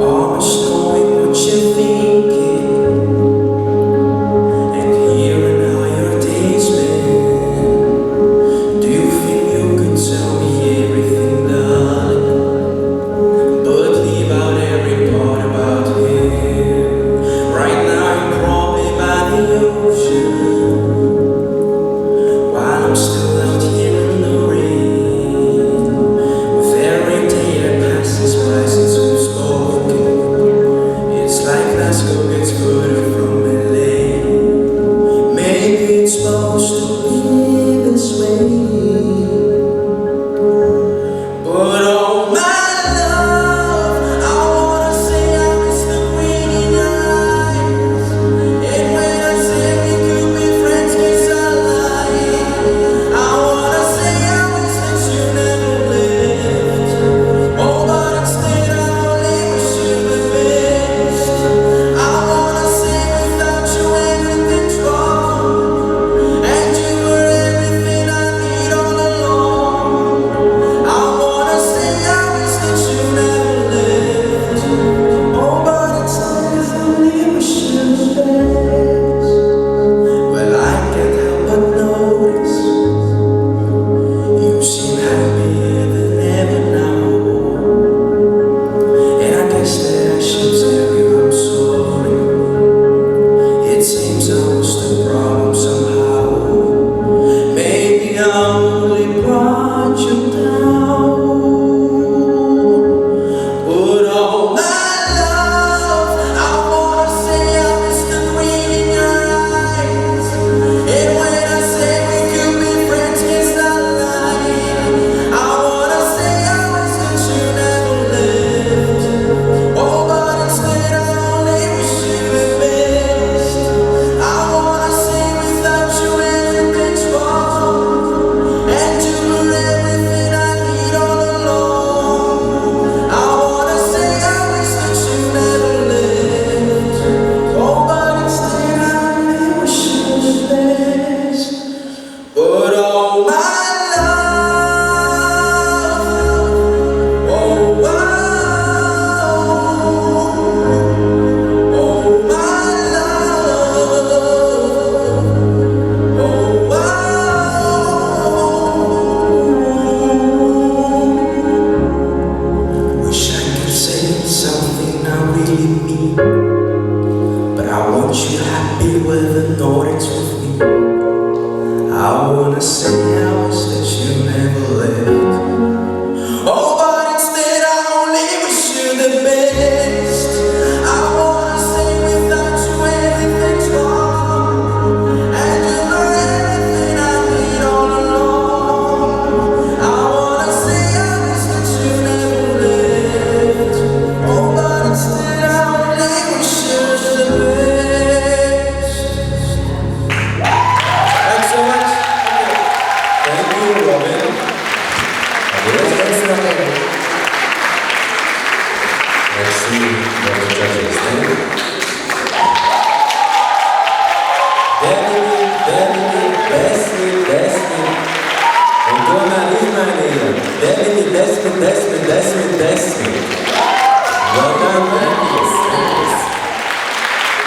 Almost knowing what you're thinking and hearing how your days been. Do you think you could tell me everything, darling, but leave out every part about him? Right now you're probably by the ocean, while I'm still out here in the rain. With every day that passes by since we've spoken, it's like Glasgow gets further from LA. Maybe it's supposed to be this way, but oh my love, I wanna say I miss the green in your eyes. And when I say we could be friends, kiss I lie. I wanna say I wish that you never left. Oh, but instead I only wish you the best. I wanna say without you everything's wrong, and you were everything I need all along. I wanna say I wish that you never left. Oh, but instead I only wish you the best. Well, I can't help but notice you seem happier than ever now, and I guess that I should tell you I'm sorry. It seems I was the problem somehow. Maybe I only brought you down, but oh my love, I wanna say I miss the green in your eyes. And when I say we could be friends, kiss not lying. I wanna say I wish that you never left. Oh, but instead I only wish you the best. I wanna say without you everything's wrong, and you were everything I need all along. I wanna say I wish that you never left. Oh, but instead I only wish you the best. But oh my